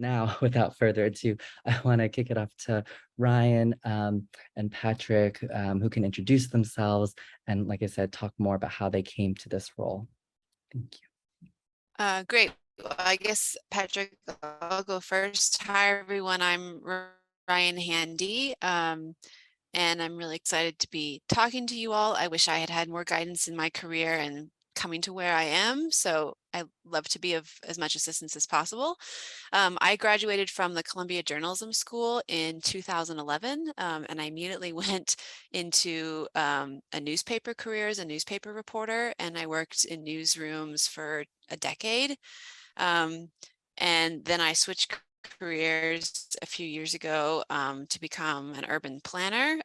now, without further ado, I want to kick it off to Ryan and Patrick, who can introduce themselves and, like I said, talk more about how they came to this role. Thank you. Great. Well, I guess, Patrick, I'll go first. Hi, everyone. I'm Ryan Handy, and I'm really excited to be talking to you all. I wish I had had more guidance in my career and coming to where I am, so I love to be of as much assistance as possible. I graduated from the Columbia Journalism School in 2011, and I immediately went into a newspaper career as a newspaper reporter, and I worked in newsrooms for a decade. And then I switched careers a few years ago to become an urban planner.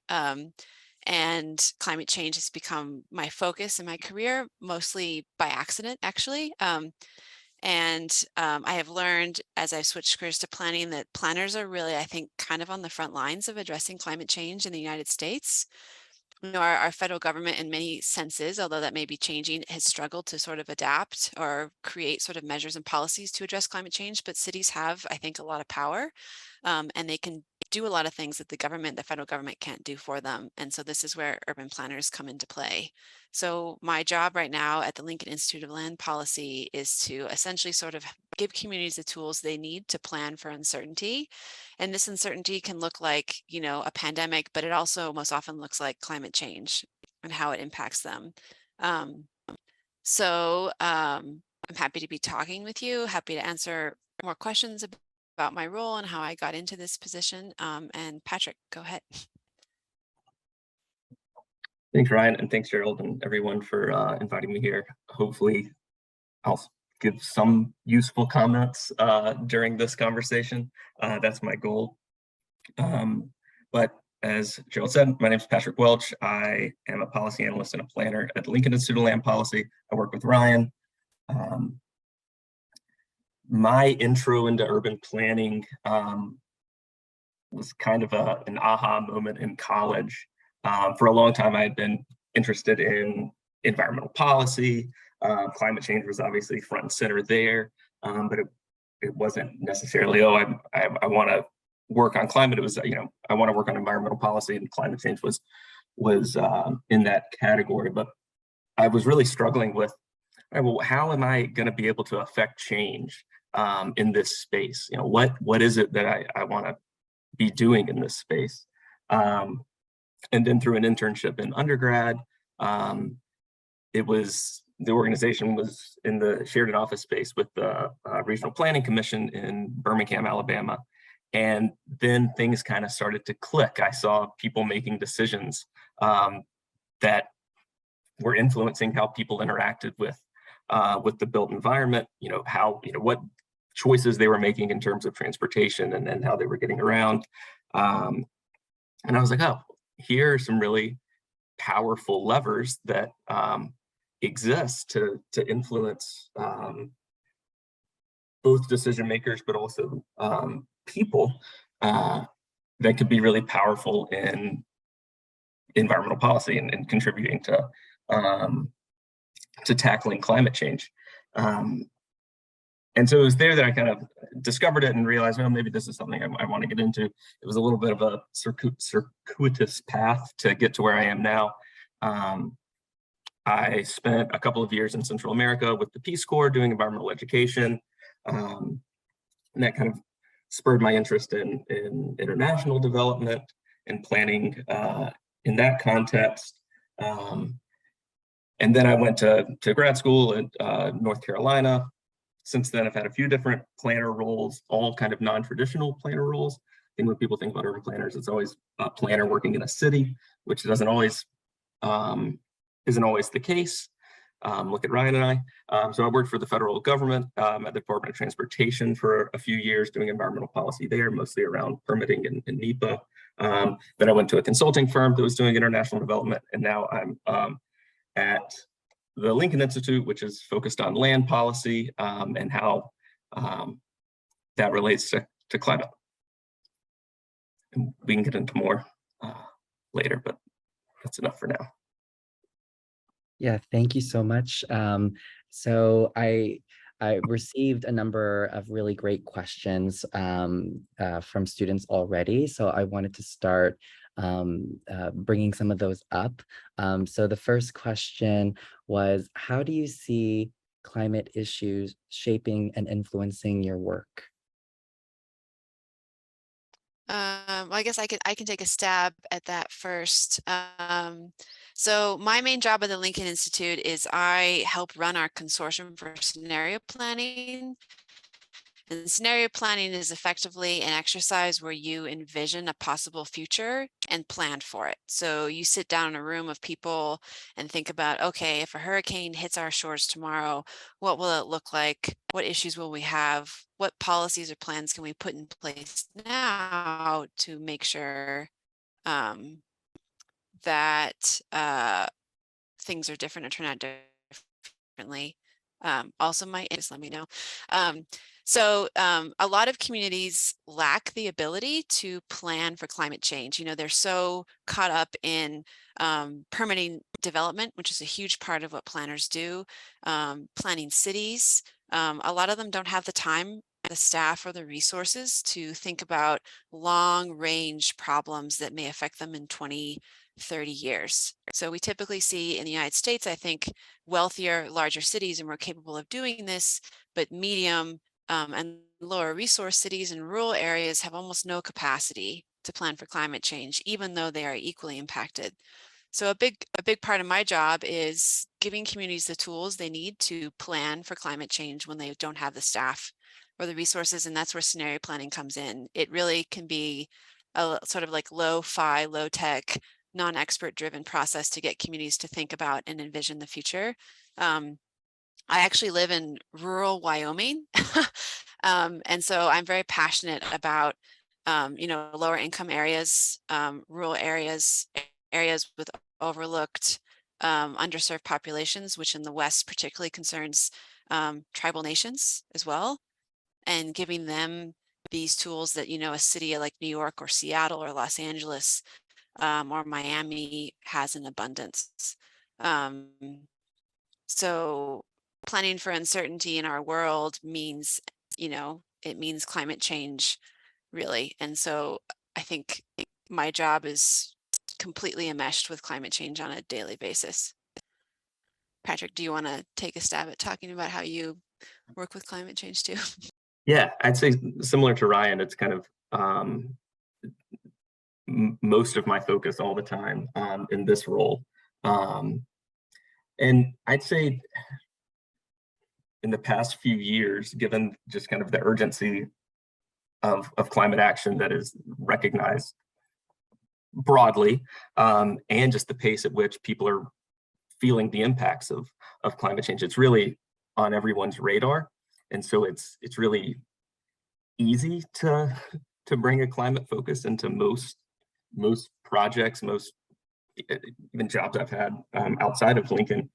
And climate change has become my focus in my career, mostly by accident, actually. I have learned as I've switched careers to planning that planners are really, I think, kind of on the front lines of addressing climate change in the United States. You know, our federal government in many senses, although that may be changing, has struggled to sort of adapt or create sort of measures and policies to address climate change. But cities have, I think, a lot of power, and they can do a lot of things that the federal government can't do for them. And so this is where urban planners come into play. So my job right now at the Lincoln Institute of Land Policy is to essentially sort of give communities the tools they need to plan for uncertainty. And this uncertainty can look like, you know, a pandemic, but it also most often looks like climate change and how it impacts them. I'm happy to be talking with you, happy to answer more questions about my role and how I got into this position. And Patrick, go ahead. Thanks, Ryan, and thanks, Gerald, and everyone for inviting me here. Hopefully, I'll give some useful comments during this conversation. That's my goal. But as Gerald said, my name is Patrick Welch. I am a policy analyst and a planner at the Lincoln Institute of Land Policy. I work with Ryan. My intro into urban planning was kind of an aha moment in college. For a long time, I had been interested in environmental policy. Climate change was obviously front and center there, but it wasn't necessarily, oh, I want to work on climate. It was, you know, I want to work on environmental policy, and climate change was in that category. But I was really struggling with, well, how am I going to be able to affect change in this space? You know, what is it that I want to be doing in this space? And then through an internship in undergrad, the organization was in the shared office space with the Regional Planning Commission in Birmingham, Alabama. And then things kind of started to click. I saw people making decisions that were influencing how people interacted with the built environment. You know, what choices they were making in terms of transportation and how they were getting around. And I was like, oh, here are some really powerful levers that exist to influence both decision makers, but also people that could be really powerful in environmental policy and contributing to tackling climate change. And so it was there that I kind of discovered it and realized, well, maybe this is something I want to get into. It was a little bit of a circuitous path to get to where I am now. I spent a couple of years in Central America with the Peace Corps doing environmental education. And that kind of spurred my interest in international development and planning in that context. And then I went to grad school in North Carolina. Since then, I've had a few different planner roles, all kind of non-traditional planner roles. I think when people think about urban planners, it's always a planner working in a city, which isn't always the case. Look at Ryan and I. So I worked for the federal government at the Department of Transportation for a few years doing environmental policy there, mostly around permitting and NEPA. Then I went to a consulting firm that was doing international development, and now I'm at the Lincoln Institute, which is focused on land policy and how that relates to climate. And we can get into more later, but that's enough for now. Yeah, thank you so much. So I received a number of really great questions from students already. So I wanted to start bringing some of those up. So the first question was, how do you see climate issues shaping and influencing your work? Well, I guess I can take a stab at that first. So my main job at the Lincoln Institute is I help run our consortium for scenario planning. And scenario planning is effectively an exercise where you envision a possible future and plan for it. So you sit down in a room of people and think about, okay, if a hurricane hits our shores tomorrow, what will it look like? What issues will we have? What policies or plans can we put in place now to make sure that things are different or turn out differently? Also, just let me know. A lot of communities lack the ability to plan for climate change. You know, they're so caught up in permitting development, which is a huge part of what planners do, planning cities. A lot of them don't have the time, the staff, or the resources to think about long range problems that may affect them in 20, 30 years. So we typically see in the United States, I think, wealthier, larger cities are more capable of doing this, but medium and lower resource cities and rural areas have almost no capacity to plan for climate change, even though they are equally impacted. So a big part of my job is giving communities the tools they need to plan for climate change when they don't have the staff or the resources, and that's where scenario planning comes in. It really can be a sort of like low-fi, low-tech, non-expert driven process to get communities to think about and envision the future. I actually live in rural Wyoming. And so I'm very passionate about, lower income areas, rural areas, areas with overlooked, underserved populations, which in the West particularly concerns tribal nations as well, and giving them these tools that, a city like New York or Seattle or Los Angeles or Miami has in abundance. So planning for uncertainty in our world means, it means climate change, really. And so I think my job is completely enmeshed with climate change on a daily basis. Patrick, do you want to take a stab at talking about how you work with climate change too? Yeah, I'd say similar to Ryan, it's kind of most of my focus all the time in this role. And I'd say in the past few years, given just kind of the urgency of climate action that is recognized broadly, and just the pace at which people are feeling the impacts of climate change, it's really on everyone's radar. And so it's really easy to bring a climate focus into most projects, most even jobs I've had outside of Lincoln.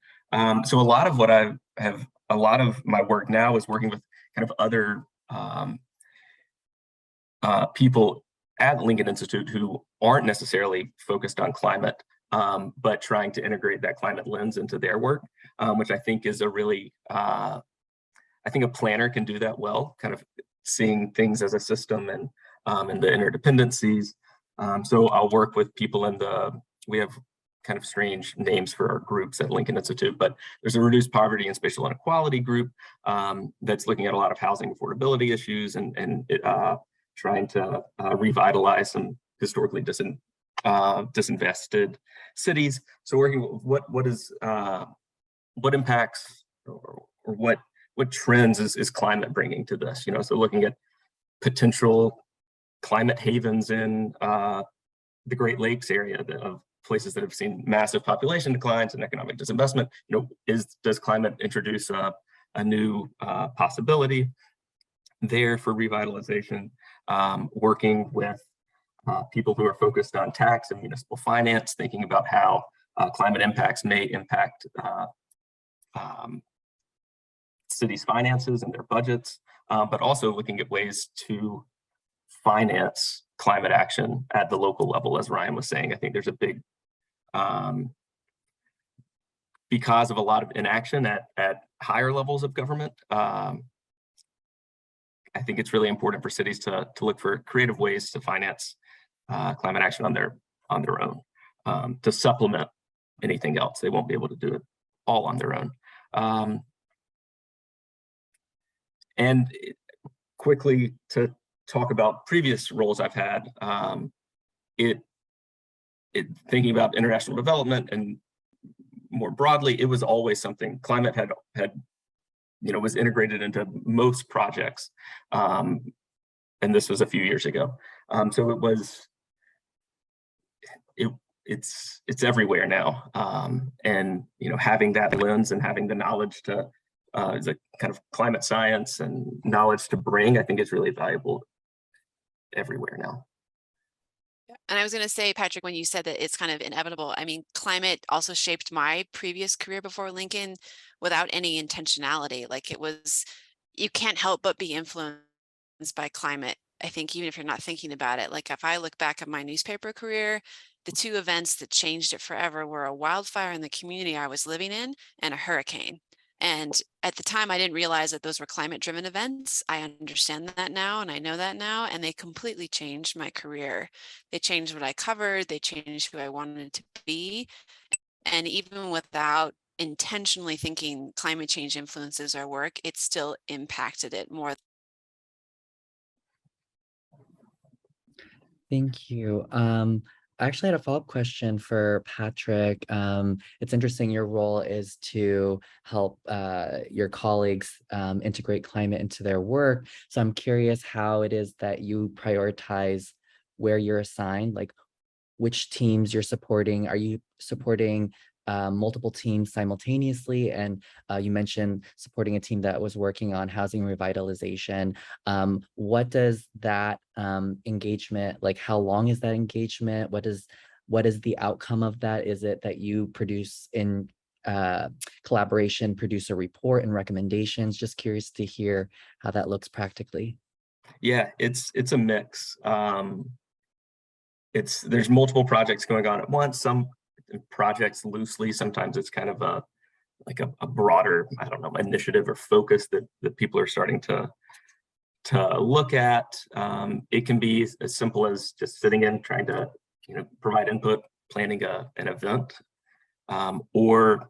So a lot of what a lot of my work now is working with kind of other people at Lincoln Institute who aren't necessarily focused on climate, but trying to integrate that climate lens into their work, which I think is a really, I think a planner can do that well, kind of seeing things as a system and the interdependencies. So I'll work with people we have kind of strange names for our groups at Lincoln Institute, but there's a reduced poverty and spatial inequality group that's looking at a lot of housing affordability issues and trying to revitalize some historically disinvested cities. So working with what impacts or what trends is climate bringing to this, so looking at potential climate havens in the Great Lakes area of places that have seen massive population declines and economic disinvestment. Does climate introduce a new possibility there for revitalization? Working with people who are focused on tax and municipal finance, thinking about how climate impacts may impact cities' finances and their budgets, but also looking at ways to finance climate action at the local level. As Ryan was saying, I think there's a big because of a lot of inaction at higher levels of government, I think it's really important for cities to look for creative ways to finance climate action on their own, to supplement anything else. They won't be able to do it all on their own. And quickly to talk about previous roles I've had, thinking about international development and more broadly, it was always something climate had was integrated into most projects, and this was a few years ago. So it's everywhere now, and having that lens and having the knowledge to the kind of climate science and knowledge to bring, I think is really valuable everywhere now. And I was going to say, Patrick, when you said that it's kind of inevitable, I mean, climate also shaped my previous career before Lincoln without any intentionality. Like you can't help but be influenced by climate. I think even if you're not thinking about it, like if I look back at my newspaper career, the two events that changed it forever were a wildfire in the community I was living in and a hurricane. And at the time, I didn't realize that those were climate-driven events. I understand that now, and I know that now, and they completely changed my career. They changed what I covered. They changed who I wanted to be. And even without intentionally thinking climate change influences our work, it still impacted it more. Thank you. I actually had a follow-up question for Patrick. It's interesting your role is to help your colleagues integrate climate into their work. So I'm curious how it is that you prioritize where you're assigned, like which teams you're supporting. Are you supporting multiple teams simultaneously? And you mentioned supporting a team that was working on housing revitalization. What does that engagement, like how long is that engagement? What is the outcome of that? Is it that you produce in collaboration, produce a report and recommendations? Just curious to hear how that looks practically. Yeah, it's a mix. There's multiple projects going on at once. Some projects loosely, sometimes it's kind of a broader, I don't know, initiative or focus that people are starting to look at. It can be as simple as just sitting in, trying to provide input, planning an event, or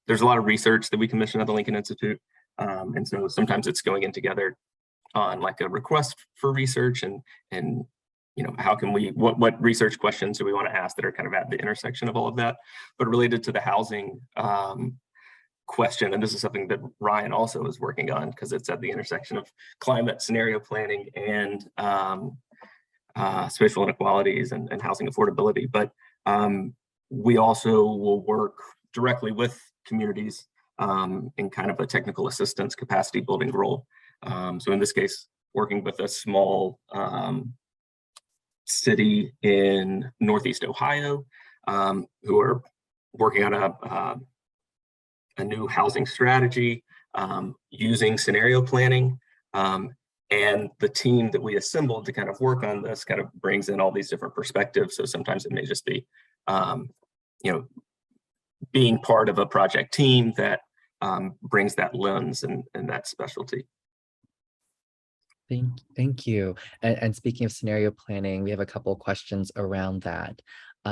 there's a lot of research that we commission at the Lincoln Institute, and so sometimes it's going in together on like a request for research and how can we, what research questions do we want to ask that are kind of at the intersection of all of that. But related to the housing question, and this is something that Ryan also is working on because it's at the intersection of climate scenario planning and spatial inequalities and housing affordability. But we also will work directly with communities in kind of a technical assistance capacity building role. So in this case, working with a small city in Northeast Ohio who are working on a new housing strategy using scenario planning. And the team that we assembled to kind of work on this kind of brings in all these different perspectives. So sometimes it may just be, being part of a project team that brings that lens and that specialty. Thank you. And speaking of scenario planning, we have a couple of questions around that. We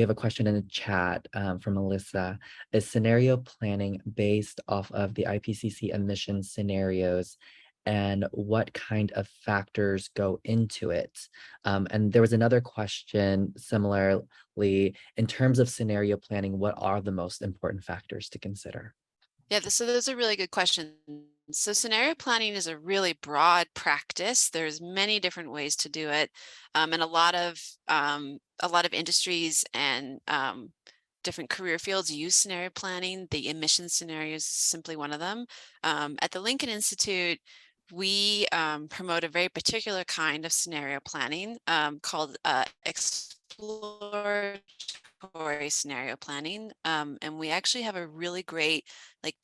have a question in the chat from Melissa. Is scenario planning based off of the IPCC emission scenarios, and what kind of factors go into it? And there was another question similarly, in terms of scenario planning, what are the most important factors to consider? Yeah, so those are really good questions. So scenario planning is a really broad practice. There's many different ways to do it, and a lot of industries and different career fields use scenario planning. The emission scenarios is simply one of them. At the Lincoln Institute, we promote a very particular kind of scenario planning called exploratory scenario planning. And we actually have a really great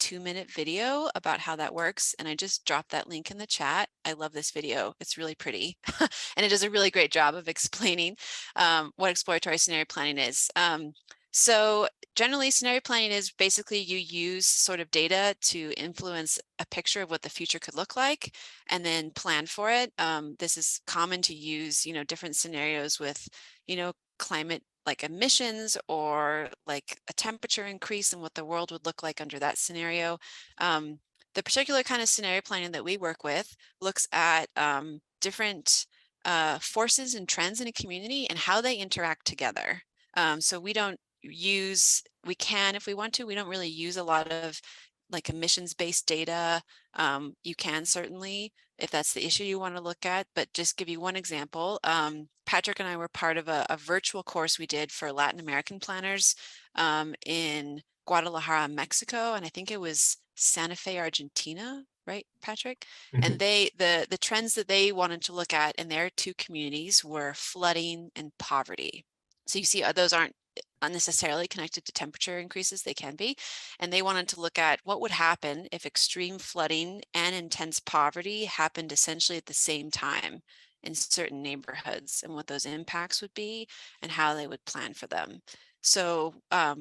2-minute video about how that works. And I just dropped that link in the chat. I love this video. It's really pretty. And it does a really great job of explaining what exploratory scenario planning is. So generally, scenario planning is basically you use sort of data to influence a picture of what the future could look like and then plan for it. This is common to use, different scenarios with, climate like emissions or like a temperature increase and what the world would look like under that scenario. The particular kind of scenario planning that we work with looks at different forces and trends in a community and how they interact together. So we can if we want to. We don't really use a lot of like emissions-based data. You can certainly, if that's the issue you want to look at, but just give you one example. Patrick and I were part of a virtual course we did for Latin American planners in Guadalajara, Mexico, and I think it was Santa Fe, Argentina, right, Patrick? And the trends that they wanted to look at in their two communities were flooding and poverty. So you see, those aren't unnecessarily connected to temperature increases, they can be. And they wanted to look at what would happen if extreme flooding and intense poverty happened essentially at the same time in certain neighborhoods and what those impacts would be and how they would plan for them. So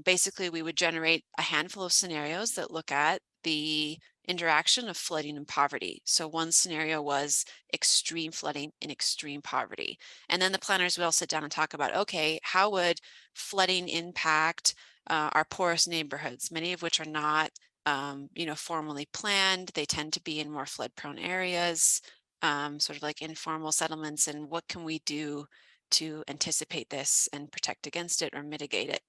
basically we would generate a handful of scenarios that look at the interaction of flooding and poverty. So one scenario was extreme flooding and extreme poverty. And then the planners will sit down and talk about, okay, how would flooding impact our poorest neighborhoods, many of which are not, formally planned. They tend to be in more flood prone areas, sort of like informal settlements. And what can we do to anticipate this and protect against it or mitigate it?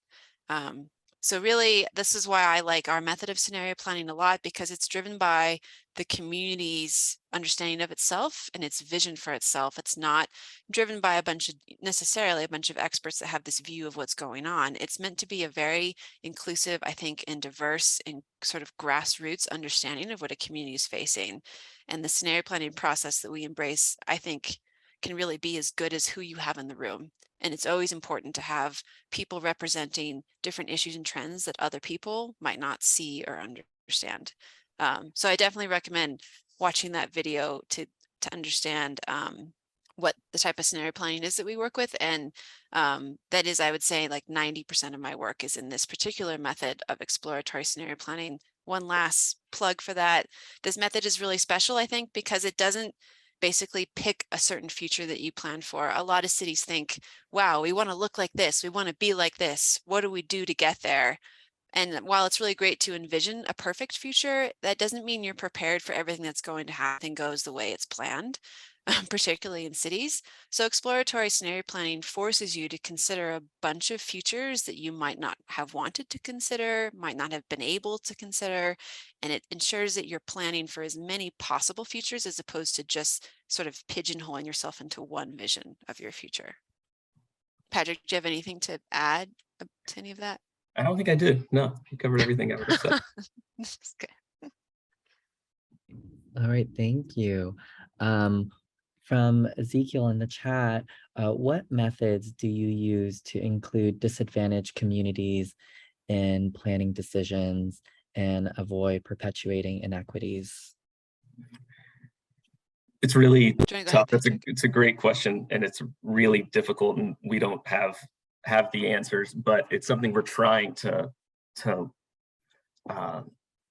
So really, this is why I like our method of scenario planning a lot, because it's driven by the community's understanding of itself and its vision for itself. It's not driven by necessarily a bunch of experts that have this view of what's going on. It's meant to be a very inclusive, I think, and diverse and sort of grassroots understanding of what a community is facing. And the scenario planning process that we embrace, I think, can really be as good as who you have in the room. And it's always important to have people representing different issues and trends that other people might not see or understand. So I definitely recommend watching that video to understand what the type of scenario planning is that we work with. And that is, I would say, like 90% of my work is in this particular method of exploratory scenario planning. One last plug for that. This method is really special, I think, because it doesn't basically pick a certain future that you plan for. A lot of cities think, wow, we want to look like this. We want to be like this. What do we do to get there? And while it's really great to envision a perfect future, that doesn't mean you're prepared for everything that's going to happen goes the way it's planned, particularly in cities. So exploratory scenario planning forces you to consider a bunch of futures that you might not have wanted to consider, might not have been able to consider, and it ensures that you're planning for as many possible futures as opposed to just sort of pigeonholing yourself into one vision of your future. Patrick, do you have anything to add to any of that? I don't think I did. No, you covered everything I would have said. That's good. All right, thank you. From Ezekiel in the chat, what methods do you use to include disadvantaged communities in planning decisions and avoid perpetuating inequities? It's really Tough. It's a great question, and it's really difficult, and we don't have the answers, but it's something we're trying to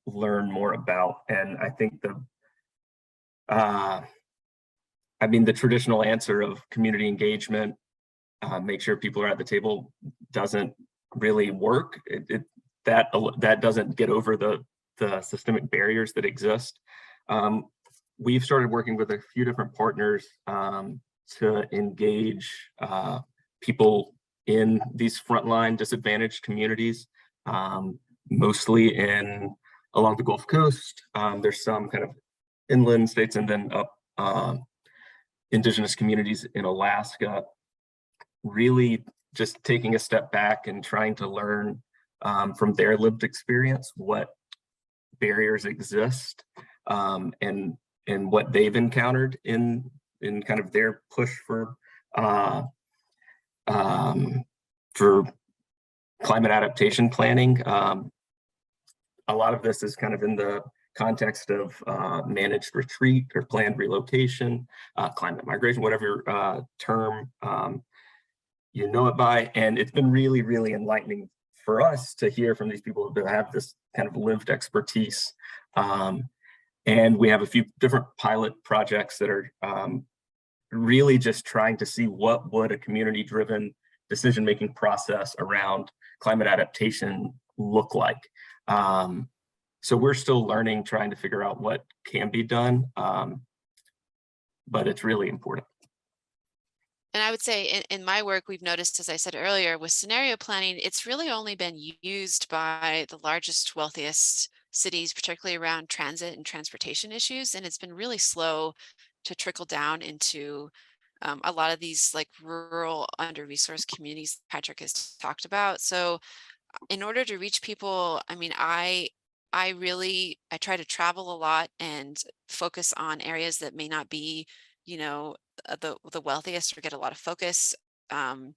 learn more about. And I think the traditional answer of community engagement, make sure people are at the table, doesn't really work. That doesn't get over the systemic barriers that exist. We've started working with a few different partners to engage people in these frontline disadvantaged communities, mostly along the Gulf Coast. There's some kind of inland states, and then up indigenous communities in Alaska. Really just taking a step back and trying to learn from their lived experience what barriers exist, and what they've encountered in kind of their push for climate adaptation planning. A lot of this is kind of in the context of managed retreat or planned relocation, climate migration, whatever term you know it by. And it's been really, really enlightening for us to hear from these people that have this kind of lived expertise. And we have a few different pilot projects that are really just trying to see what would a community-driven decision-making process around climate adaptation look like. So we're still learning, trying to figure out what can be done, but it's really important. And I would say in my work, we've noticed, as I said earlier, with scenario planning, it's really only been used by the largest, wealthiest cities, particularly around transit and transportation issues. And it's been really slow to trickle down into a lot of these like rural, under-resourced communities Patrick has talked about. So in order to reach people, I mean, I try to travel a lot and focus on areas that may not be, you know, the wealthiest or get a lot of focus. One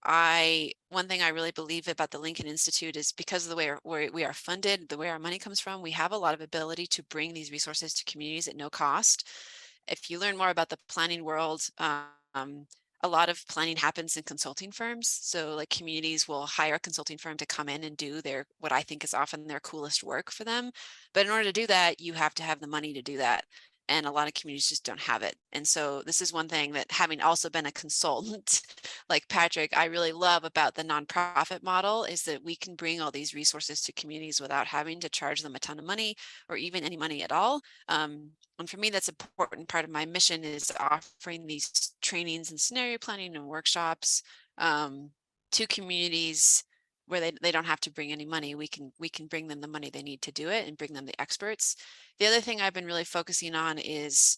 thing I really believe about the Lincoln Institute is because of the way we are funded, the way our money comes from, we have a lot of ability to bring these resources to communities at no cost. If you learn more about the planning world, a lot of planning happens in consulting firms. So like communities will hire a consulting firm to come in and do what I think is often their coolest work for them. But in order to do that, you have to have the money to do that. And a lot of communities just don't have it. And so this is one thing that, having also been a consultant like Patrick, I really love about the nonprofit model, is that we can bring all these resources to communities without having to charge them a ton of money or even any money at all. And for me, that's an important part of my mission, is offering these trainings and scenario planning and workshops to communities where they don't have to bring any money. We can bring them the money they need to do it and bring them the experts. The other thing I've been really focusing on is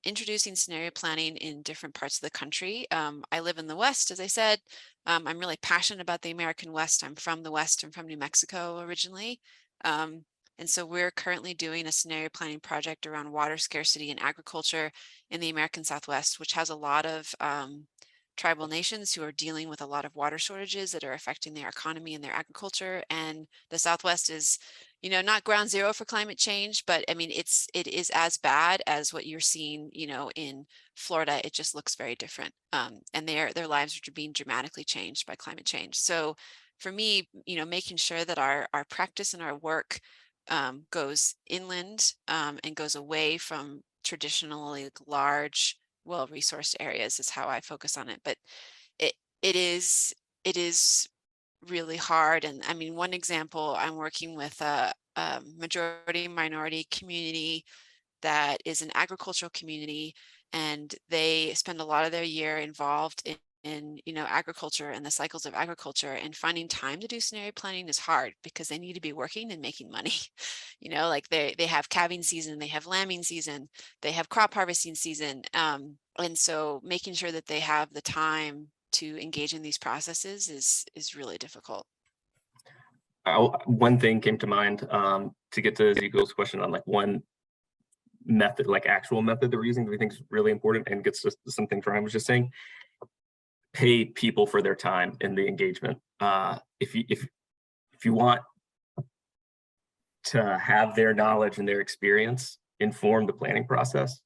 introducing scenario planning in different parts of the country. I live in the West, as I said. I'm really passionate about the American West. I'm from the West. I'm from New Mexico originally. And so we're currently doing a scenario planning project around water scarcity and agriculture in the American Southwest, which has a lot of tribal nations who are dealing with a lot of water shortages that are affecting their economy and their agriculture. And the Southwest is, you know, not ground zero for climate change, but I mean, it is as bad as what you're seeing, you know, in Florida. It just looks very different. And their lives are being dramatically changed by climate change. So for me, you know, making sure that our practice and our work goes inland and goes away from traditionally large, well-resourced areas is how I focus on it. But it is really hard. And I mean, one example, I'm working with a majority minority community that is an agricultural community, and they spend a lot of their year involved in you know, agriculture and the cycles of agriculture, and finding time to do scenario planning is hard because they need to be working and making money. You know, like they have calving season, they have lambing season, they have crop harvesting season. And so making sure that they have the time to engage in these processes is really difficult. One thing came to mind to get to Eagle's question on like one method, like actual method that we're using that we think is really important and gets to something Ryan was just saying. Pay people for their time in the engagement. If you want to have their knowledge and their experience inform the planning process,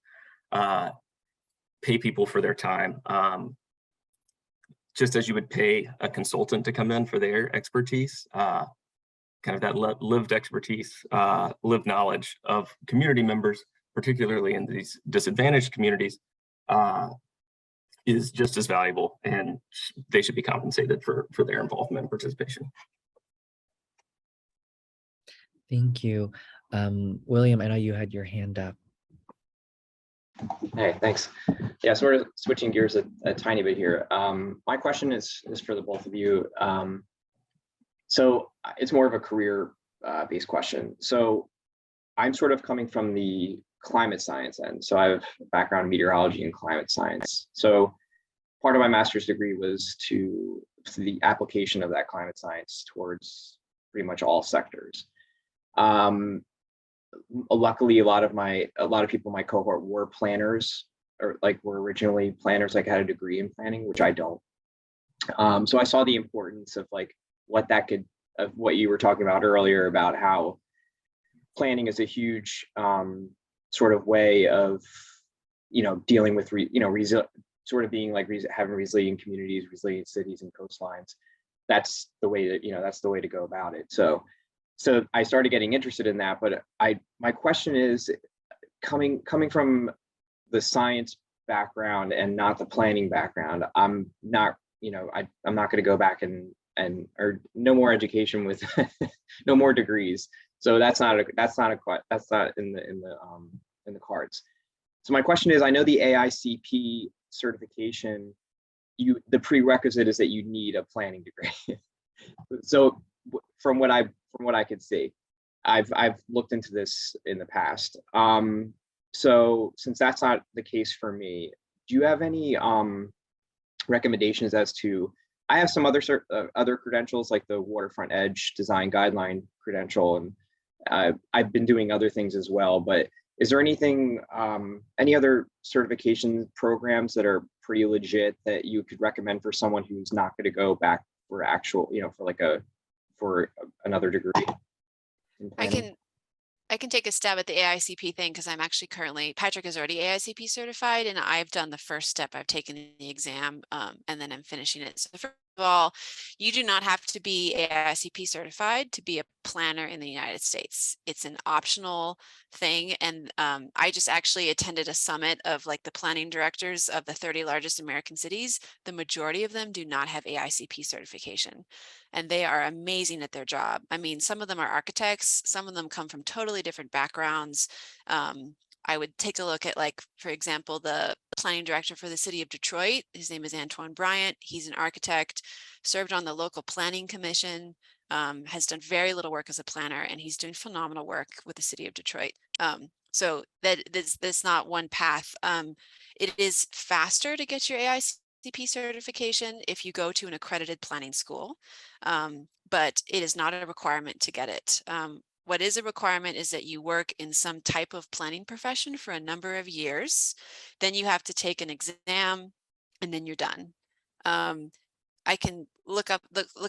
pay people for their time. Just as you would pay a consultant to come in for their expertise, kind of that lived expertise, lived knowledge of community members, particularly in these disadvantaged communities, is just as valuable, and they should be compensated for their involvement and participation. Thank you. William, I know you had your hand up. Hey, thanks. Yeah, sort of switching gears a tiny bit here. My question is for the both of you. So it's more of a career based question. So I'm sort of coming from the climate science end. So I have a background in meteorology and climate science. So part of my master's degree was to the application of that climate science towards pretty much all sectors. Luckily, a lot of people in my cohort were planners, or like were originally planners, like had a degree in planning, which I don't. So I saw the importance of like of what you were talking about earlier about how planning is a huge sort of way of, you know, dealing with, sort of being like having resilient communities, resilient cities and coastlines. that's the way that, that's the way to go about it. So I started getting interested in that, but my question is, coming from the science background and not the planning background, I'm not, I'm not going to go back and or no more education with no more degrees. So that's not in the cards. So my question is, I know the AICP certification, the prerequisite is that you need a planning degree. So from what I could see, I've looked into this in the past. So since that's not the case for me, do you have any recommendations as to, I have some other credentials like the Waterfront Edge Design Guideline credential, and I've been doing other things as well, but is there anything, any other certification programs that are pretty legit that you could recommend for someone who's not going to go back for actual, for another degree? I can take a stab at the AICP thing because I'm actually Patrick is already AICP certified, and I've done the first step. I've taken the exam and then I'm finishing it. So first of all, you do not have to be AICP certified to be a planner in the United States. It's an optional thing. And I just actually attended a summit of like the planning directors of the 30 largest American cities. The majority of them do not have AICP certification, and they are amazing at their job. I mean, some of them are architects, some of them come from totally different backgrounds. I would take a look at, like, for example, the planning director for the city of Detroit. His name is Antoine Bryant. He's an architect, served on the local planning commission, has done very little work as a planner, and he's doing phenomenal work with the city of Detroit. So that's not one path. It is faster to get your AICP certification if you go to an accredited planning school, but it is not a requirement to get it. What is a requirement is that you work in some type of planning profession for a number of years. Then you have to take an exam, and then you're done. I can look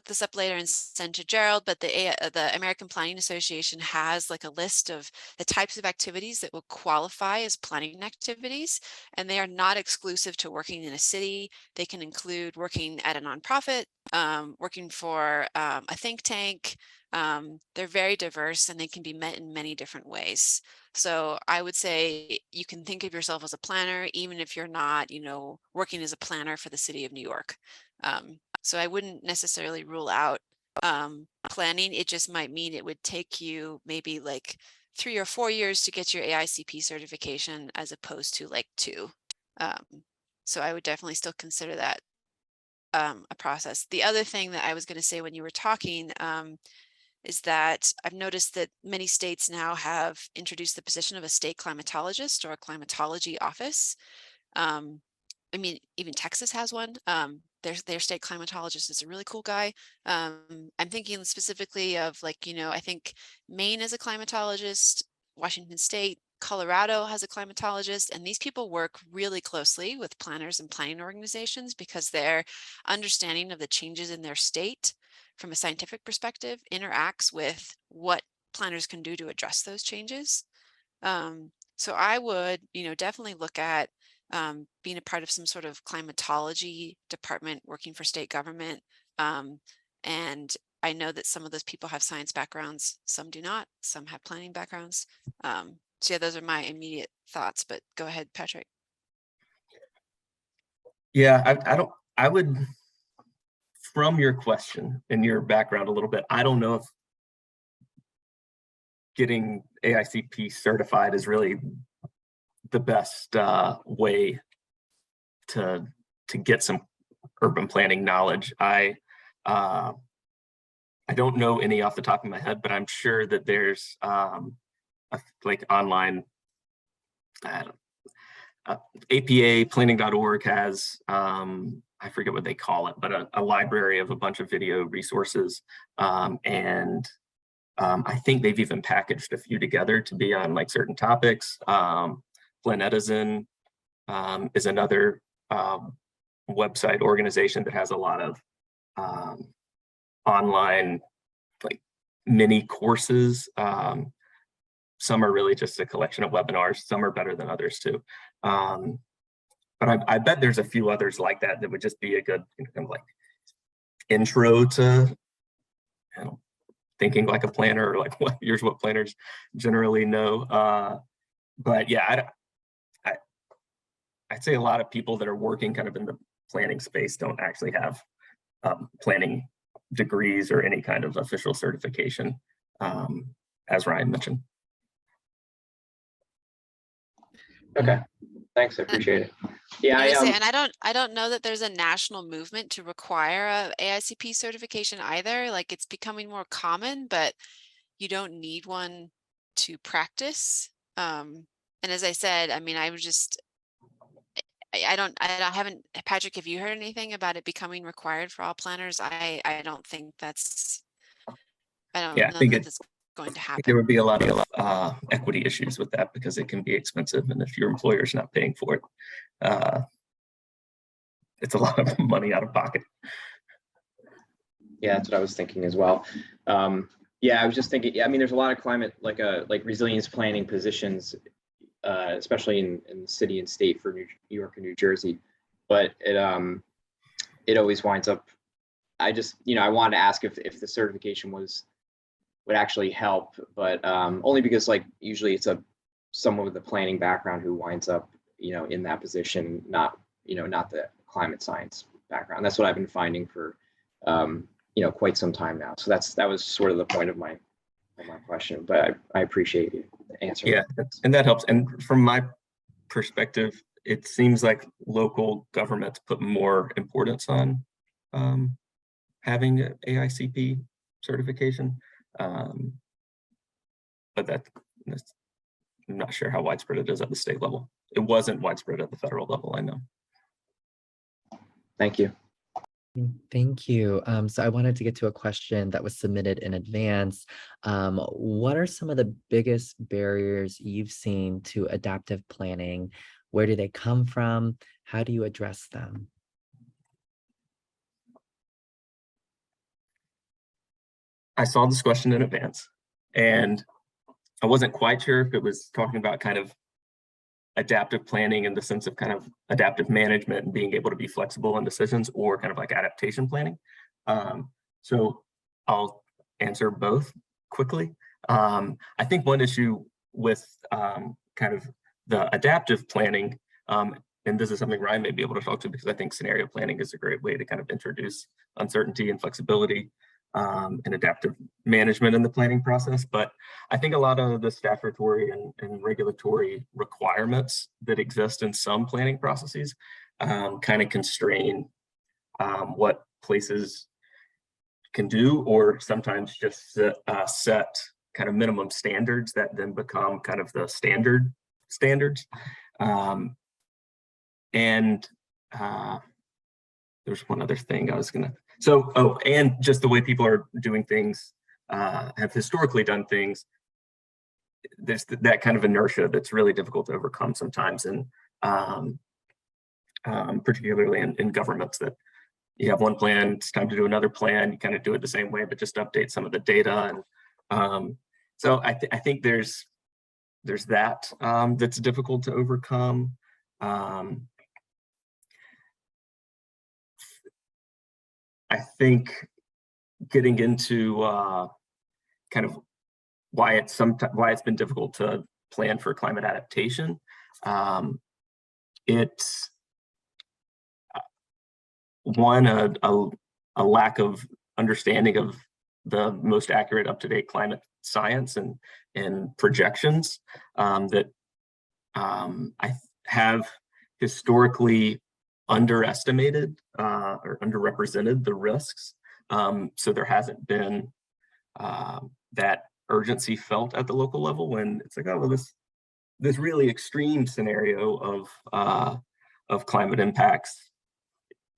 this up later and send to Gerald, but the American Planning Association has like a list of the types of activities that will qualify as planning activities, and they are not exclusive to working in a city. They can include working at a nonprofit, working for a think tank. They're very diverse, and they can be met in many different ways. So I would say you can think of yourself as a planner, even if you're not, working as a planner for the city of New York. So I wouldn't necessarily rule out planning. It just might mean it would take you maybe like 3 or 4 years to get your AICP certification as opposed to like 2. So I would definitely still consider that a process. The other thing that I was going to say when you were talking is that I've noticed that many states now have introduced the position of a state climatologist or a climatology office. I mean, even Texas has one. Their state climatologist is a really cool guy. I'm thinking specifically of I think Maine is a climatologist, Washington State, Colorado has a climatologist, and these people work really closely with planners and planning organizations because their understanding of the changes in their state from a scientific perspective interacts with what planners can do to address those changes. So I would, definitely look at being a part of some sort of climatology department working for state government. And I know that some of those people have science backgrounds, some do not, some have planning backgrounds. So yeah, those are my immediate thoughts, but go ahead, Patrick. Yeah, I would, from your question and your background a little bit, I don't know if getting AICP certified is really the best way to get some urban planning knowledge. I don't know any off the top of my head, but I'm sure that there's like online APA planning.org has I forget what they call it, but a library of a bunch of video resources, and I think they've even packaged a few together to be on like certain topics. Planetizen is another website organization that has a lot of online like mini courses. Some are really just a collection of webinars. Some are better than others too. But I bet there's a few others like that would just be a good kind of like intro to, you know, thinking like a planner, or like here's what planners generally know. But yeah, I'd say a lot of people that are working kind of in the planning space don't actually have planning degrees or any kind of official certification, as Ryan mentioned. Okay, thanks, I appreciate it. Yeah, And I don't know that there's a national movement to require a AICP certification either. Like, it's becoming more common, but you don't need one to practice. And as I said, I mean, I was just, I haven't, Patrick, have you heard anything about it becoming required for all planners? I don't think that's, I don't Yeah, I know think that that's going to there happen. would be a lot of equity issues with that, because it can be expensive, and if your employer's not paying for it, it's a lot of money out of pocket. Yeah, that's what I was thinking as well. Yeah, I was just thinking, yeah, I mean, there's a lot of climate, like resilience planning positions, especially in the city and state for New York and New Jersey, but it always winds up, I just, you know, I wanted to ask if the certification would actually help, but only because, like, usually it's someone with a planning background who winds up, you know, in that position, not the climate science background. That's what I've been finding for you know, quite some time now. So that was sort of the point of my question, but I appreciate you answering. Yeah, and that helps. And from my perspective, it seems like local governments put more importance on having an AICP certification, but that's, I'm not sure how widespread it is at the state level. It wasn't widespread at the federal level, I know. Thank you. Thank you. So I wanted to get to a question that was submitted in advance. What are some of the biggest barriers you've seen to adaptive planning? Where do they come from? How do you address them? I saw this question in advance, and I wasn't quite sure if it was talking about kind of adaptive planning in the sense of kind of adaptive management and being able to be flexible in decisions, or kind of like adaptation planning. So I'll answer both quickly. I think one issue with kind of the adaptive planning, and this is something Ryan may be able to talk to, because I think scenario planning is a great way to kind of introduce uncertainty and flexibility and adaptive management in the planning process. But I think a lot of the statutory and regulatory requirements that exist in some planning processes kind of constrain what places can do, or sometimes just set kind of minimum standards that then become kind of the standards. And there's one other thing I was gonna, and just the way people are doing things, have historically done things, there's that kind of inertia that's really difficult to overcome sometimes, and particularly in governments, that you have one plan, it's time to do another plan, you kind of do it the same way, but just update some of the data. And so I think there's that that's difficult to overcome. I think getting into kind of why it's been difficult to plan for climate adaptation. It's one, a lack of understanding of the most accurate, up-to-date climate science and projections that I have historically underestimated or underrepresented the risks. So there hasn't been that urgency felt at the local level, when it's like, oh, well, this really extreme scenario of climate impacts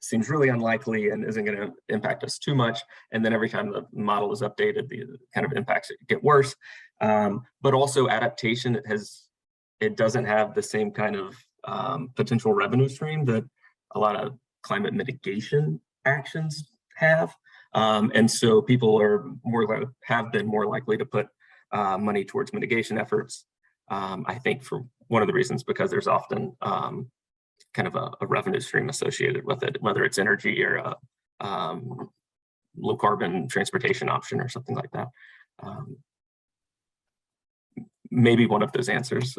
seems really unlikely and isn't going to impact us too much. And then every time the model is updated, the kind of impacts get worse. But also adaptation, it doesn't have the same kind of potential revenue stream that a lot of climate mitigation actions have. And so people have been more likely to put money towards mitigation efforts. I think for one of the reasons, because there's often kind of a revenue stream associated with it, whether it's energy or low carbon transportation option or something like that. Maybe one of those answers.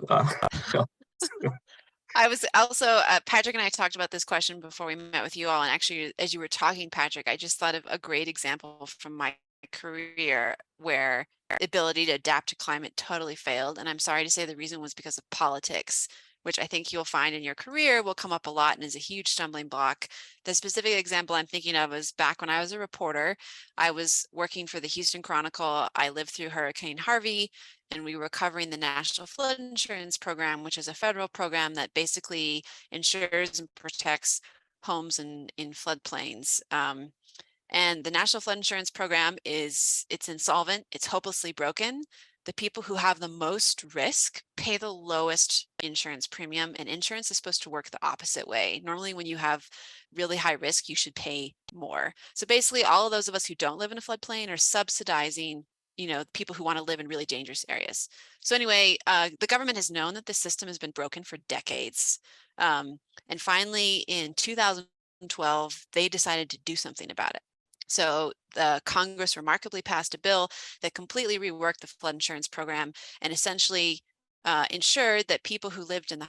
I was also, Patrick and I talked about this question before we met with you all. And actually, as you were talking, Patrick, I just thought of a great example from my career where the ability to adapt to climate totally failed. And I'm sorry to say the reason was because of politics, which I think you'll find in your career will come up a lot and is a huge stumbling block. The specific example I'm thinking of was back when I was a reporter. I was working for the Houston Chronicle. I lived through Hurricane Harvey, and we were covering the National Flood Insurance Program, which is a federal program that basically insures and protects homes in floodplains. And the National Flood Insurance Program it's insolvent, it's hopelessly broken. The people who have the most risk pay the lowest insurance premium, and insurance is supposed to work the opposite way. Normally, when you have really high risk, you should pay more. So basically, all of those of us who don't live in a floodplain are subsidizing, you know, people who want to live in really dangerous areas. So anyway, the government has known that the system has been broken for decades. And finally, in 2012, they decided to do something about it. So the Congress remarkably passed a bill that completely reworked the flood insurance program and essentially ensured that people who lived in the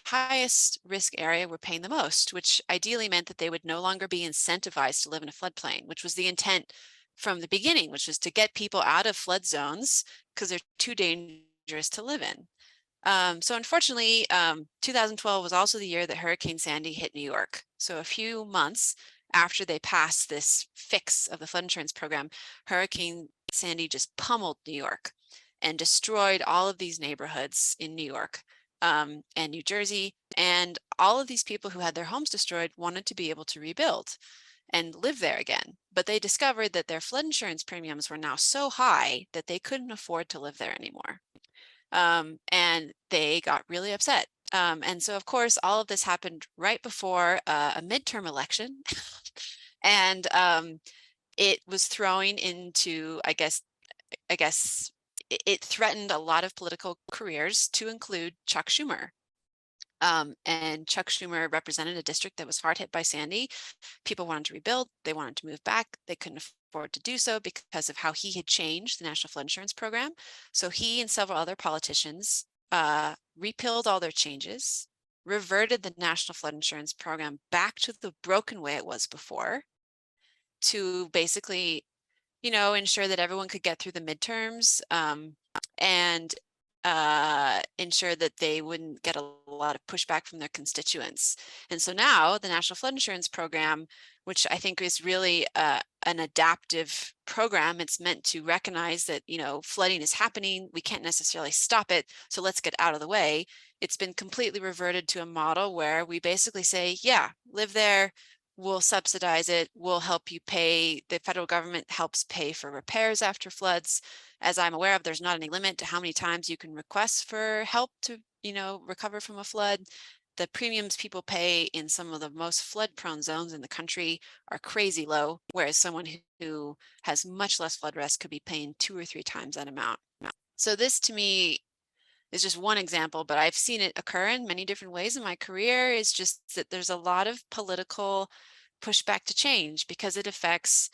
highest risk area were paying the most, which ideally meant that they would no longer be incentivized to live in a floodplain, which was the intent from the beginning, which was to get people out of flood zones because they're too dangerous to live in. So unfortunately, 2012 was also the year that Hurricane Sandy hit New York. So a few months after they passed this fix of the flood insurance program, Hurricane Sandy just pummeled New York and destroyed all of these neighborhoods in New York and New Jersey. And all of these people who had their homes destroyed wanted to be able to rebuild and live there again. But they discovered that their flood insurance premiums were now so high that they couldn't afford to live there anymore. And they got really upset. And so, of course, all of this happened right before a midterm election. And it was throwing into, I guess it threatened a lot of political careers, to include Chuck Schumer. And Chuck Schumer represented a district that was hard hit by Sandy. People wanted to rebuild, they wanted to move back, they couldn't afford to do so because of how he had changed the National Flood Insurance Program. So he and several other politicians repealed all their changes, reverted the National Flood Insurance Program back to the broken way it was before, to basically, you know, ensure that everyone could get through the midterms and ensure that they wouldn't get a lot of pushback from their constituents. And so now the National Flood Insurance Program, which I think is really an adaptive program, it's meant to recognize that, you know, flooding is happening. We can't necessarily stop it, so let's get out of the way. It's been completely reverted to a model where we basically say, yeah, live there, we'll subsidize it, we'll help you pay, the federal government helps pay for repairs after floods. As I'm aware of, there's not any limit to how many times you can request for help to, you know, recover from a flood. The premiums people pay in some of the most flood-prone zones in the country are crazy low, whereas someone who has much less flood risk could be paying 2 or 3 times that amount. So this, to me, is just one example, but I've seen it occur in many different ways in my career. Is just that there's a lot of political pushback to change because it affects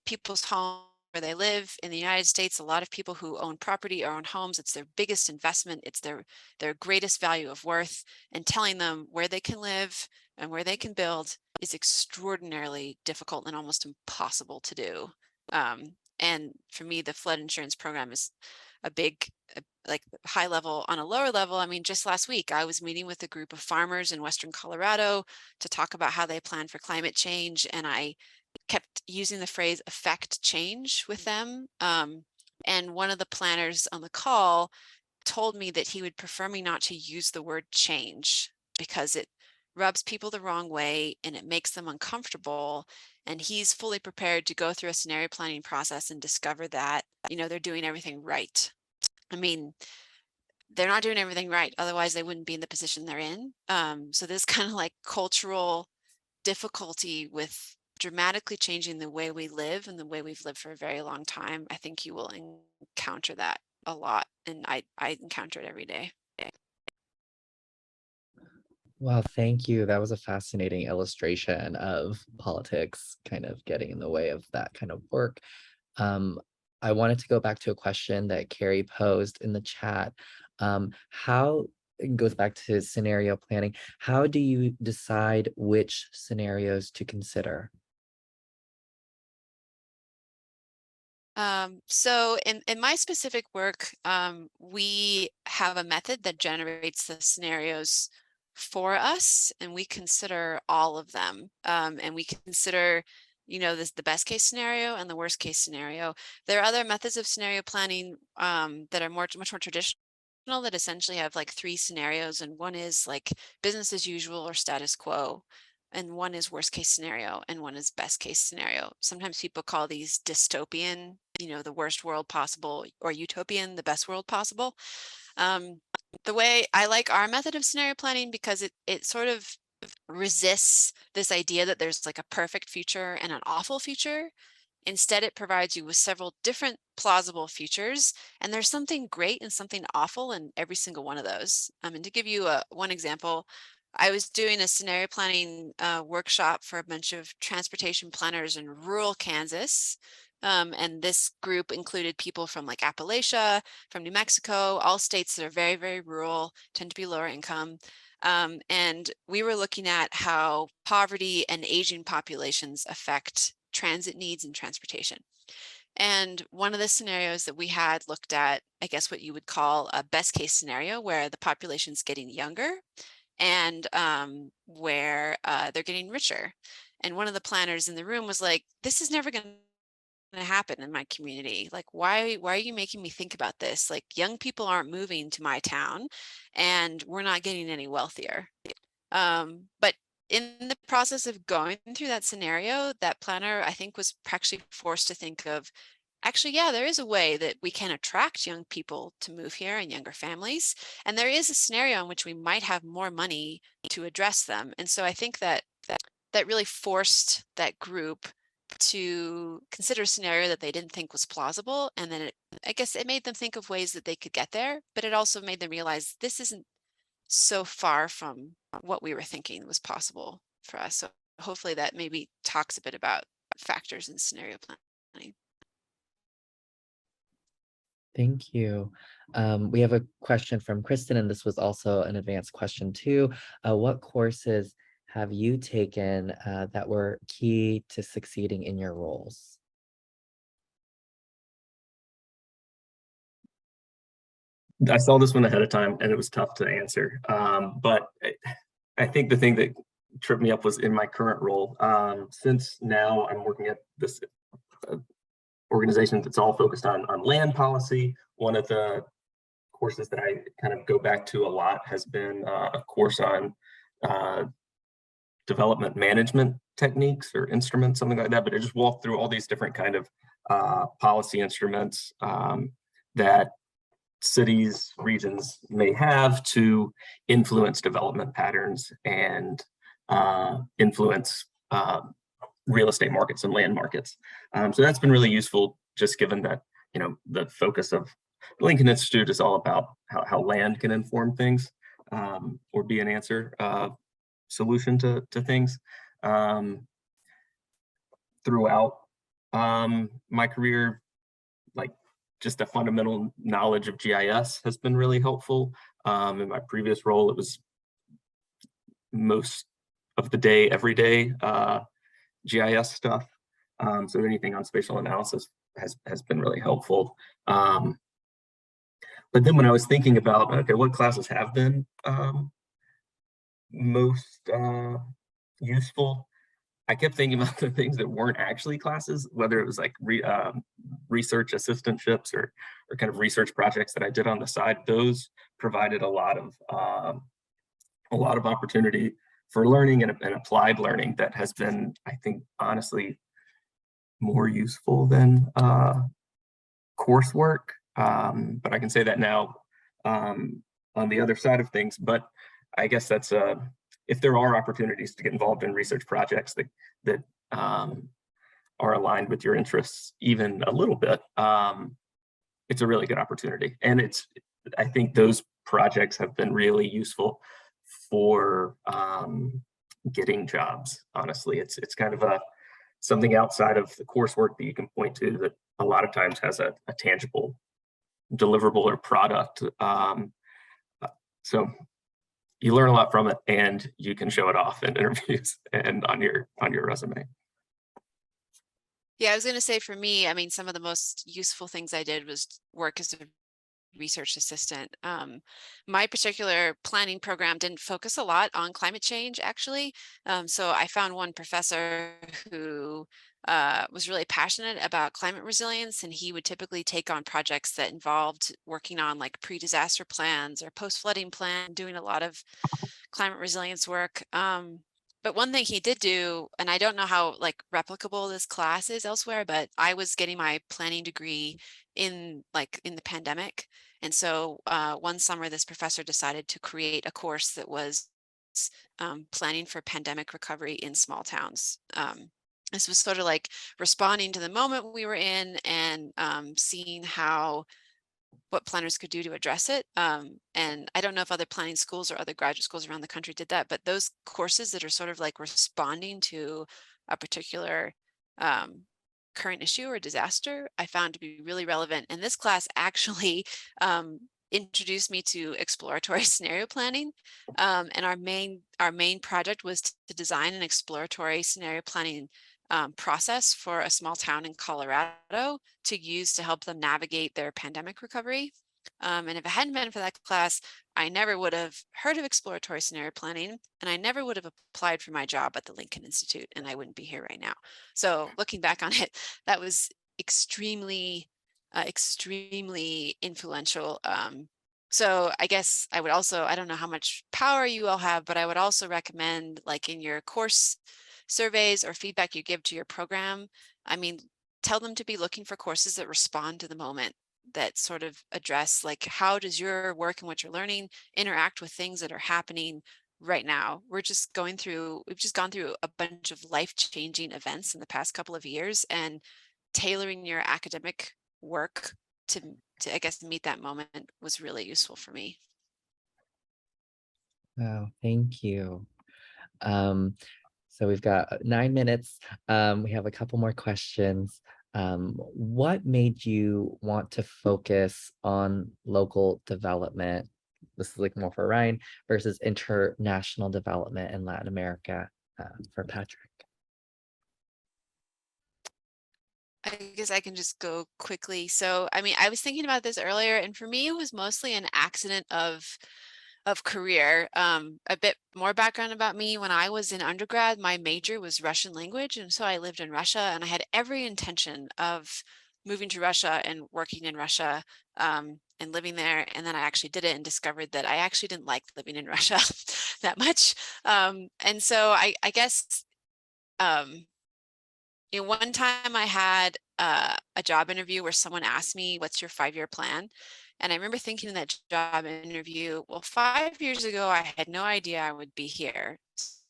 people's homes where they live. In the United States, a lot of people who own property or own homes, it's their biggest investment, it's their greatest value of worth, and telling them where they can live and where they can build is extraordinarily difficult and almost impossible to do. And for me, the flood insurance program is a big, like, high level. On a lower level, I mean, just last week, I was meeting with a group of farmers in Western Colorado to talk about how they plan for climate change. And I kept using the phrase affect change with them. And one of the planners on the call told me that he would prefer me not to use the word change because it rubs people the wrong way and it makes them uncomfortable. And he's fully prepared to go through a scenario planning process and discover that, you know, they're doing everything right. I mean, they're not doing everything right, otherwise they wouldn't be in the position they're in. So there's kind of like cultural difficulty with dramatically changing the way we live and the way we've lived for a very long time. I think you will encounter that a lot, and I encounter it every day. Well, thank you. That was a fascinating illustration of politics kind of getting in the way of that kind of work. Um, I wanted to go back to a question that Carrie posed in the chat. How it goes back to scenario planning. How do you decide which scenarios to consider? So in my specific work, we have a method that generates the scenarios for us, and we consider all of them. And we consider, the best case scenario and the worst case scenario. There are other methods of scenario planning that are much more traditional, that essentially have like 3 scenarios, and one is like business as usual or status quo, and one is worst case scenario, and one is best case scenario. Sometimes people call these dystopian, the worst world possible, or utopian, the best world possible. The way I like our method of scenario planning, because it sort of resists this idea that there's like a perfect future and an awful future. Instead, it provides you with several different plausible futures, and there's something great and something awful in every single one of those. And to give you one example, I was doing a scenario planning workshop for a bunch of transportation planners in rural Kansas. And this group included people from like Appalachia, from New Mexico, all states that are very, very rural, tend to be lower income. And we were looking at how poverty and aging populations affect transit needs and transportation. And one of the scenarios that we had looked at, I guess what you would call a best case scenario, where the population's getting younger and where they're getting richer. And one of the planners in the room was like, this is never going to happen in my community. Like, why are you making me think about this? Like, young people aren't moving to my town and we're not getting any wealthier. But in the process of going through that scenario, that planner, I think, was actually forced to think of, actually, yeah, there is a way that we can attract young people to move here and younger families. And there is a scenario in which we might have more money to address them. And so I think that really forced that group to consider a scenario that they didn't think was plausible. And then I guess it made them think of ways that they could get there, but it also made them realize this isn't so far from what we were thinking was possible for us. So hopefully that maybe talks a bit about factors in scenario planning. Thank you. We have a question from Kristen, and this was also an advanced question too. What courses have you taken that were key to succeeding in your roles? I saw this one ahead of time and it was tough to answer. But I think the thing that tripped me up was in my current role. Since now I'm working at this organization that's all focused on land policy, one of the courses that I kind of go back to a lot has been a course on development management techniques or instruments, something like that. But it just walked through all these different kind of policy instruments that cities, regions may have to influence development patterns and influence real estate markets and land markets. So that's been really useful, just given that, the focus of Lincoln Institute is all about how land can inform things or be an answer solution to things. Throughout my career, like just a fundamental knowledge of GIS has been really helpful. In my previous role, it was most of the day, every day, GIS stuff. So anything on spatial analysis has been really helpful. But then when I was thinking about, okay, what classes have been most useful, I kept thinking about the things that weren't actually classes, whether it was like research assistantships or kind of research projects that I did on the side. Those provided a lot of opportunity for learning and applied learning that has been, I think, honestly, more useful than coursework. But I can say that now on the other side of things. But I guess that's if there are opportunities to get involved in research projects that are aligned with your interests, even a little bit, it's a really good opportunity. And I think those projects have been really useful for getting jobs. Honestly, it's kind of something outside of the coursework that you can point to that a lot of times has a tangible deliverable or product. So you learn a lot from it, and you can show it off in interviews and on your resume. Yeah, I was going to say for me, I mean, some of the most useful things I did was work as a research assistant. My particular planning program didn't focus a lot on climate change, actually. So I found one professor who was really passionate about climate resilience, and he would typically take on projects that involved working on like pre-disaster plans or post-flooding plan, doing a lot of climate resilience work. But one thing he did do, and I don't know how like replicable this class is elsewhere, but I was getting my planning degree in the pandemic. And so one summer, this professor decided to create a course that was planning for pandemic recovery in small towns. This was sort of like responding to the moment we were in and seeing what planners could do to address it. And I don't know if other planning schools or other graduate schools around the country did that, but those courses that are sort of like responding to a particular current issue or disaster, I found to be really relevant. And this class actually introduced me to exploratory scenario planning. And our main project was to design an exploratory scenario planning process for a small town in Colorado to use to help them navigate their pandemic recovery. And if it hadn't been for that class, I never would have heard of exploratory scenario planning, and I never would have applied for my job at the Lincoln Institute, and I wouldn't be here right now. So looking back on it, that was extremely influential. So I guess I would also, I don't know how much power you all have, but I would also recommend, like in your course surveys or feedback you give to your program, I mean, tell them to be looking for courses that respond to the moment, that sort of address like, how does your work and what you're learning interact with things that are happening right now? We've just gone through a bunch of life-changing events in the past couple of years, and tailoring your academic work to I guess meet that moment was really useful for me. Wow, thank you. So we've got 9 minutes. We have a couple more questions. What made you want to focus on local development? This is like more for Ryan versus international development in Latin America for Patrick. I guess I can just go quickly. So, I mean, I was thinking about this earlier, and for me, it was mostly an accident of career. A bit more background about me: when I was in undergrad, my major was Russian language, and so I lived in Russia, and I had every intention of moving to Russia and working in Russia and living there. And then I actually did it and discovered that I actually didn't like living in Russia that much. And so I guess one time I had a job interview where someone asked me, "What's your 5-year plan?" And I remember thinking in that job interview, well, 5 years ago, I had no idea I would be here.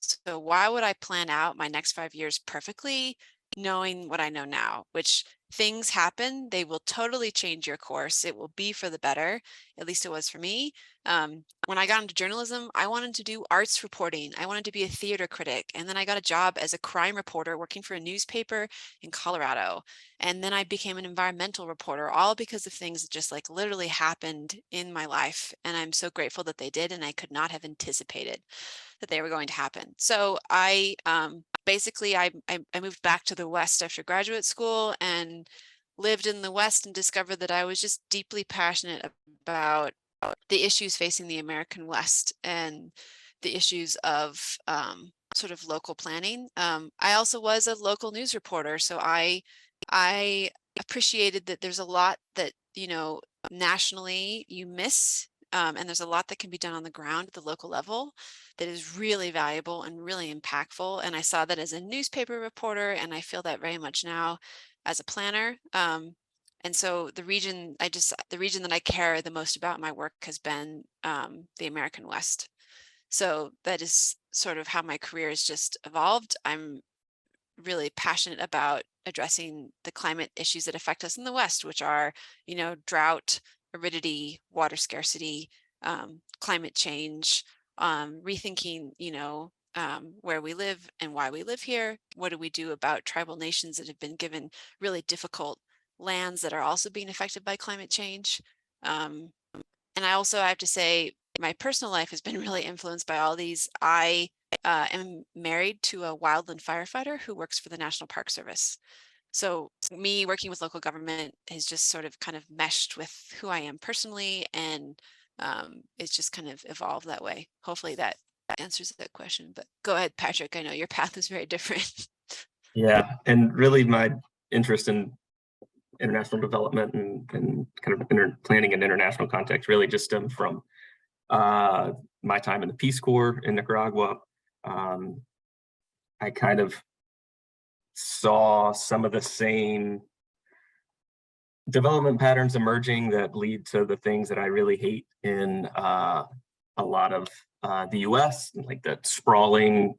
So why would I plan out my next 5 years perfectly, knowing what I know now? Which things happen, they will totally change your course. It will be for the better. At least it was for me. When I got into journalism, I wanted to do arts reporting. I wanted to be a theater critic. And then I got a job as a crime reporter working for a newspaper in Colorado. And then I became an environmental reporter, all because of things that just like literally happened in my life. And I'm so grateful that they did, and I could not have anticipated that they were going to happen. So I basically I moved back to the West after graduate school and lived in the West, and discovered that I was just deeply passionate about the issues facing the American West and the issues of sort of local planning. I also was a local news reporter, so I appreciated that there's a lot that, nationally you miss, and there's a lot that can be done on the ground at the local level that is really valuable and really impactful. And I saw that as a newspaper reporter, and I feel that very much now as a planner. And so the region that I care the most about in my work has been the American West. So that is sort of how my career has just evolved. I'm really passionate about addressing the climate issues that affect us in the West, which are, drought, aridity, water scarcity, climate change, rethinking, where we live and why we live here. What do we do about tribal nations that have been given really difficult lands that are also being affected by climate change? And I have to say, my personal life has been really influenced by all these. I am married to a wildland firefighter who works for the National Park Service. So me working with local government has just sort of kind of meshed with who I am personally, and it's just kind of evolved that way. Hopefully that answers that question, but go ahead, Patrick. I know your path is very different. Yeah, and really my interest in international development and kind of planning in international context really just stemmed from my time in the Peace Corps in Nicaragua. I kind of saw some of the same development patterns emerging that lead to the things that I really hate in a lot of the US, like the sprawling,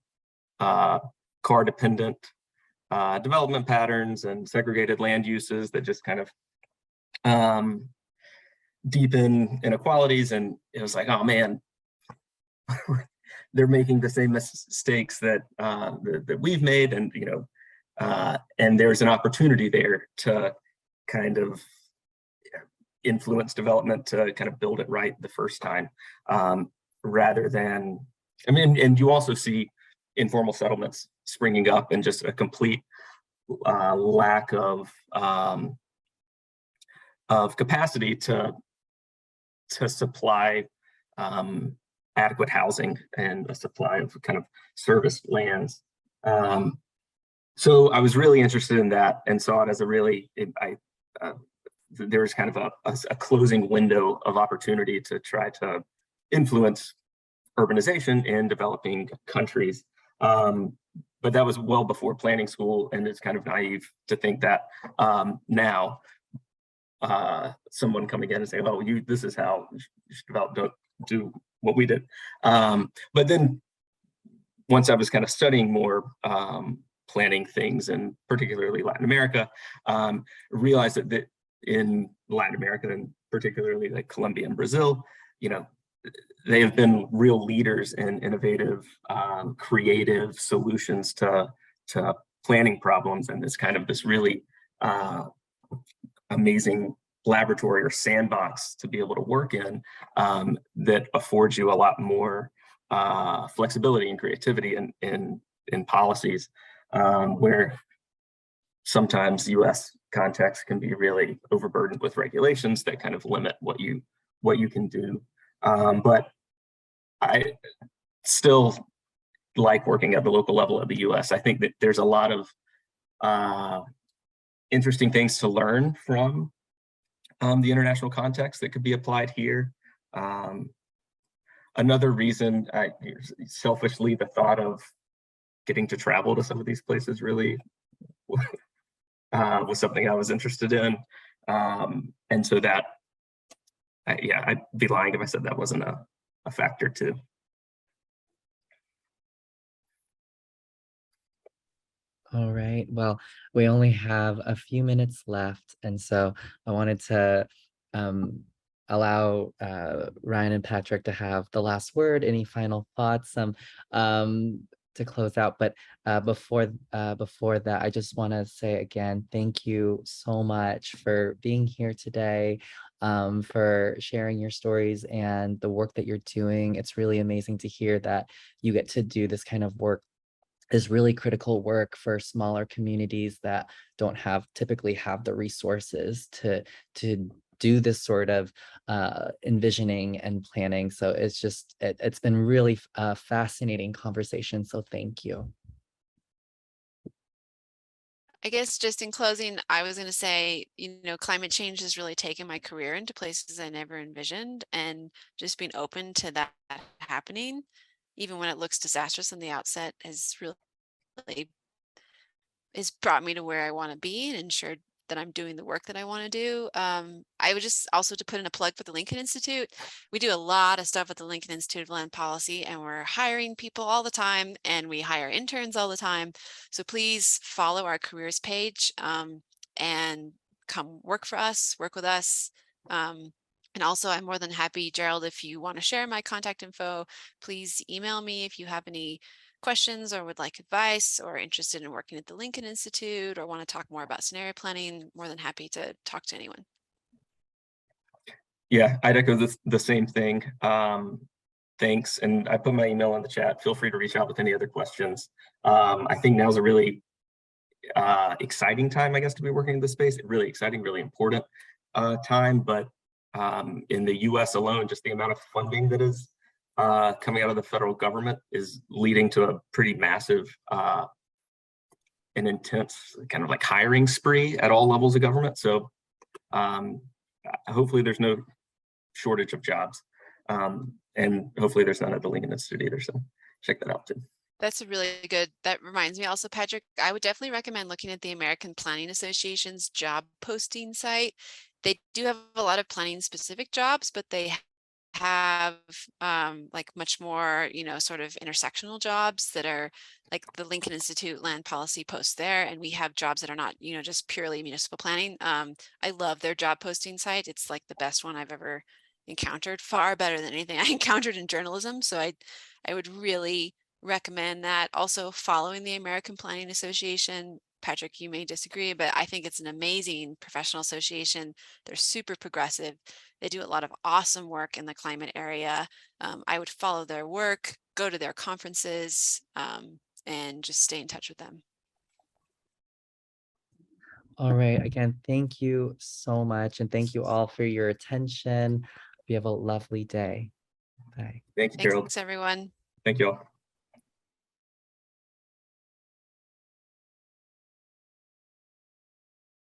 car-dependent development patterns and segregated land uses that just kind of deepen inequalities. And it was like, oh man, they're making the same mistakes that that we've made, and and there's an opportunity there to kind of influence development to kind of build it right the first time, rather than, I mean, and you also see informal settlements springing up and just a complete lack of capacity to supply adequate housing and a supply of kind of service lands. So I was really interested in that and saw it as a really, there was kind of a closing window of opportunity to try to influence urbanization in developing countries. But that was well before planning school, and it's kind of naive to think that now someone coming in and saying, oh, this is how you should develop, don't do what we did. But then once I was kind of studying more planning things, and particularly Latin America, realized that in Latin America, and particularly like Colombia and Brazil, they have been real leaders in innovative, creative solutions to planning problems, and this kind of this really amazing laboratory or sandbox to be able to work in, that affords you a lot more flexibility and creativity in policies, where sometimes U.S. context can be really overburdened with regulations that kind of limit what you can do. But I still like working at the local level of the U.S. I think that there's a lot of interesting things to learn from the international context that could be applied here. Another reason, selfishly, the thought of getting to travel to some of these places really was something I was interested in. And so that, I'd be lying if I said that wasn't a factor too. All right. Well, we only have a few minutes left, and so I wanted to allow Ryan and Patrick to have the last word. Any final thoughts to close out? But before that, I just want to say again, thank you so much for being here today, for sharing your stories and the work that you're doing. It's really amazing to hear that you get to do this kind of work, is really critical work for smaller communities that don't typically have the resources to do this sort of envisioning and planning. So it's been really a fascinating conversation. So thank you. I guess just in closing, I was going to say, climate change has really taken my career into places I never envisioned, and just being open to that happening, even when it looks disastrous on the outset, has brought me to where I want to be and ensured that I'm doing the work that I want to do. I would just also, to put in a plug for the Lincoln Institute, we do a lot of stuff at the Lincoln Institute of Land Policy, and we're hiring people all the time, and we hire interns all the time. So please follow our careers page and come work for us, work with us. And also, I'm more than happy, Gerald, if you want to share my contact info, please email me if you have any questions or would like advice or interested in working at the Lincoln Institute or want to talk more about scenario planning. More than happy to talk to anyone. Yeah, I'd echo the same thing. Thanks. And I put my email in the chat. Feel free to reach out with any other questions. I think now's a really exciting time, I guess, to be working in this space. Really exciting, really important time. But in the US alone, just the amount of funding that is coming out of the federal government is leading to a pretty massive and intense kind of like hiring spree at all levels of government. So hopefully there's no shortage of jobs. And hopefully there's none at the Lincoln Institute either. So check that out too. That's a really good, that reminds me also, Patrick, I would definitely recommend looking at the American Planning Association's job posting site. They do have a lot of planning specific jobs, but they have like much more, sort of intersectional jobs that are like the Lincoln Institute land policy posts there. And we have jobs that are not, just purely municipal planning. I love their job posting site. It's like the best one I've ever encountered, far better than anything I encountered in journalism. So I would really recommend that. Also following the American Planning Association. Patrick, you may disagree, but I think it's an amazing professional association. They're super progressive. They do a lot of awesome work in the climate area. I would follow their work, go to their conferences, and just stay in touch with them. All right. Again, thank you so much. And thank you all for your attention. You have a lovely day. Bye. Thank you, Gerald. Thanks, everyone. Thank you all.